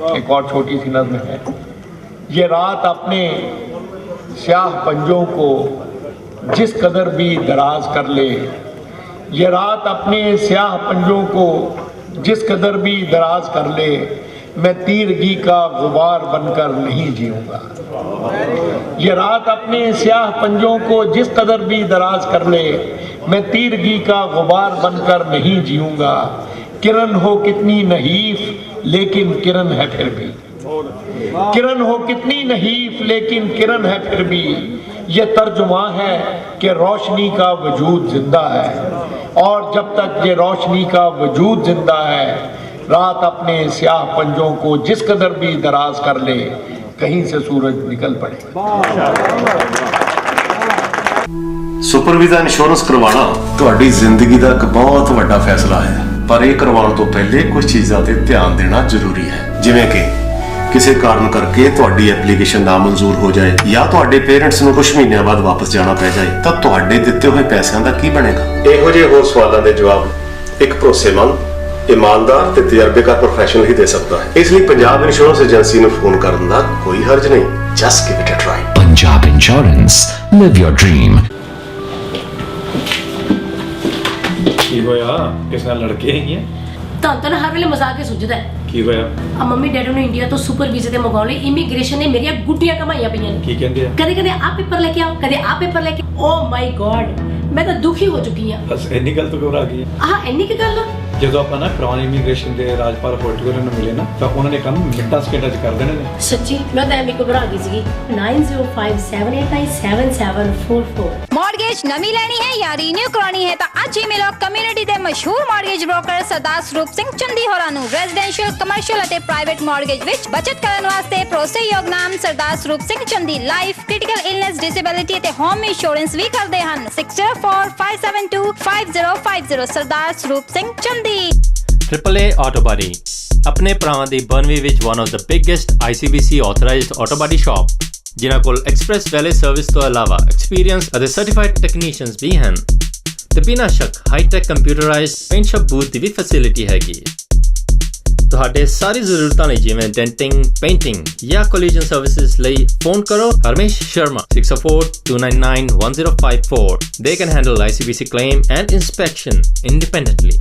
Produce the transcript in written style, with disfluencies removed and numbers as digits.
एक और छोटी सी नज़्म है। ये रात अपने स्याह पंजों को जिस कदर भी दराज कर ले, ये रात अपने स्याह पंजों को जिस कदर भी दराज कर ले, मैं तीरगी का गुबार बनकर नहीं जीऊँगा। ये रात अपने स्याह पंजों को जिस कदर भी दराज कर ले, मैं तीरगी का गुबार बनकर नहीं जीऊँगा। किरण हो कितनी नहीफ लेकिन किरण है फिर भी, किरण हो कितनी नहीफ लेकिन किरण है फिर भी, ये तर्जुमा है कि रोशनी का वजूद जिंदा है, और जब तक ये रोशनी का वजूद जिंदा है, रात अपने स्याह पंजों को जिस कदर भी दराज कर ले, कहीं से सूरज निकल पड़ेगा। ਸੁਪਰ ਵੀਜ਼ਾ ਇੰਸ਼ੋਰੈਂਸ ਕਰਵਾਉਣਾ ਤੁਹਾਡੀ ਜ਼ਿੰਦਗੀ ਦਾ ਇੱਕ ਬਹੁਤ ਵੱਡਾ ਫੈਸਲਾ ਹੈ, ਪਰ ਇਹ ਕਰਵਾਉਣ ਤੋਂ ਪਹਿਲੇ ਕੁਝ ਚੀਜ਼ਾਂ ਤੇ ਧਿਆਨ ਦੇਣਾ ਜ਼ਰੂਰੀ ਹੈ, ਜਿਵੇਂ ਕਿ ਕਿਸੇ ਕਾਰਨ ਕਰਕੇ ਤੁਹਾਡੀ ਐਪਲੀਕੇਸ਼ਨ ਨਾ ਮਨਜ਼ੂਰ ਹੋ ਜਾਏ ਜਾਂ ਤੁਹਾਡੇ ਪੇਰੈਂਟਸ ਨੂੰ ਕੁਝ ਮਹੀਨਿਆਂ ਬਾਅਦ ਵਾਪਸ ਜਾਣਾ ਪੈ ਜਾਏ ਤਾਂ ਤੁਹਾਡੇ ਦਿੱਤੇ ਹੋਏ ਪੈਸਿਆਂ ਦਾ ਕੀ ਬਣੇਗਾ। ਇਹੋ ਜਿਹੇ ਹੋਰ ਸਵਾਲਾਂ ਦੇ ਜਵਾਬ ਇੱਕ ਭਰੋਸੇਮੰਦ, ਇਮਾਨਦਾਰ ਤੇ ਤਜਰਬੇਕਾਰ ਪ੍ਰੋਫੈਸ਼ਨਲ ਹੀ ਦੇ ਸਕਦਾ ਹੈ। ਇਸ ਲਈ ਪੰਜਾਬ ਇੰਸ਼ੋਰੈਂਸ ਏਜੰਸੀ ਨੂੰ ਫੋਨ ਕਰਨ ਦਾ ਕੋਈ ਹਰਜ ਨਹੀਂ। Just give it a try. Punjab Insurance, live your dream। ਕੀ ਹੋਇਆ? ਕਿਸ ਨਾਲ ਲੜਕੇ ਹੈਗੇ? ਤਾਂ ਹਰ ਵੇਲੇ ਮਜ਼ਾਕ ਹੀ ਸੁਝਦਾ ਹੈ। ਕੀ ਹੋਇਆ? ਆ ਮੰਮੀ ਡੈਡੀ ਨੂੰ ਇੰਡੀਆ ਤੋਂ ਸੁਪਰ ਵੀਜ਼ੇ ਤੇ ਮੰਗਾਉਣ ਲਈ ਇਮੀਗ੍ਰੇਸ਼ਨ ਨੇ ਮੇਰੀਆਂ ਗੁੱਟੀਆਂ ਕਮਾਈਆਂ ਪਈਆਂ ਨੇ। ਕੀ ਕਹਿੰਦੇ ਆ? ਕਦੇ ਕਦੇ ਆ ਪੇਪਰ ਲੈ ਕੇ ਆਓ, ਕਦੇ ਆ ਪੇਪਰ ਲੈ ਕੇ। ਓ ਮਾਈ ਗॉड, ਮੈਂ ਤਾਂ ਦੁਖੀ ਹੋ ਚੁੱਕੀ ਆ। ਬਸ ਇੰਨੀ ਗੱਲ ਤੋਂ ਘਬਰਾ ਗਈ? ਆਹ ਇੰਨੀ ਕੀ ਗੱਲ ਆ? ਜਦੋਂ ਆਪਾਂ ਨਾ ਕਰਾਉਨ ਇਮੀਗ੍ਰੇਸ਼ਨ ਦੇ ਰਾਜਪਾਲ ਹੋਟਲ ਨੂੰ ਮਿਲੇ ਨਾ ਤਾਂ ਉਹਨਾਂ ਨੇ ਕੰਮ ਮਿੰਟਾਂ ਸਕਿੰਟਾਂ 'ਚ ਕਰ ਦੇਣੇ ਨੇ। ਸੱਚੀ ਮੈਂ ਤਾਂ ਐਵੇਂ ਘਬਰਾ ਗਈ ਸੀਗੀ। 9057897744। मॉर्गेज नवी लेनी है या रीन्यू करानी है तो आज ही मिलो कम्युनिटी ਦੇ ਮਸ਼ਹੂਰ ਮॉर्गेज ਬ੍ਰੋਕਰ ਸਰਦਾਰ ਸਰੂਪ ਸਿੰਘ ਚੰਦੀ ਹੋਰਾਂ ਨੂੰ। ਰੈਜ਼ੀਡੈਂਸ਼ੀਅਲ, ਕਮਰਸ਼ੀਅਲ ਅਤੇ ਪ੍ਰਾਈਵੇਟ ਮॉर्गेज ਵਿੱਚ ਬਚਤ ਕਰਨ ਵਾਸਤੇ ਭਰੋਸੇਯੋਗ ਨਾਮ Sardar Sarup Singh Chandi. Life, critical illness, disability ਅਤੇ ਹੋਮ ਇੰਸ਼ੋਰੈਂਸ ਵੀ ਕਰਦੇ ਹਨ। 6045725050 ਸਰਦਾਰ Sarup Singh ਚੰਦੀ। AAA Auto Body ਆਪਣੇ ਭਰਾਵਾਂ ਦੀ ਬਨਵੀ ਵਿੱਚ one of the biggest ICBC authorized auto body shop, ਜਿਨ੍ਹਾਂ ਕੋਲ ਐਕਸਪ੍ਰੈਸ ਵੈਲੇ ਸਰਵਿਸ ਤੋਂ ਇਲਾਵਾ ਐਕਸਪੀਰੀਅੰਸ ਅਤੇ ਸਰਟੀਫਾਈਡ ਟੈਕਨੀਸ਼ੀਅਨਸ ਵੀ ਹਨ ਤੇ ਬਿਨਾਂ ਸ਼ੱਕ hi tech computerised paint shop booth ਦੀ ਵੀ ਫੈਸਿਲਿਟੀ ਹੈਗੀ। ਤੁਹਾਡੇ ਸਾਰੀ ਜ਼ਰੂਰਤਾਂ ਲਈ ਜਿਵੇਂ ਡੈਂਟਿੰਗ, ਪੇਂਟਿੰਗ ਜਾਂ ਕੋਲੀਜਨ ਸਰਵਿਸਿਜ਼ ਲਈ ਫੋਨ ਕਰੋ Harmesh Sharma 6042991054। They can handle ICBC claim and inspection independently.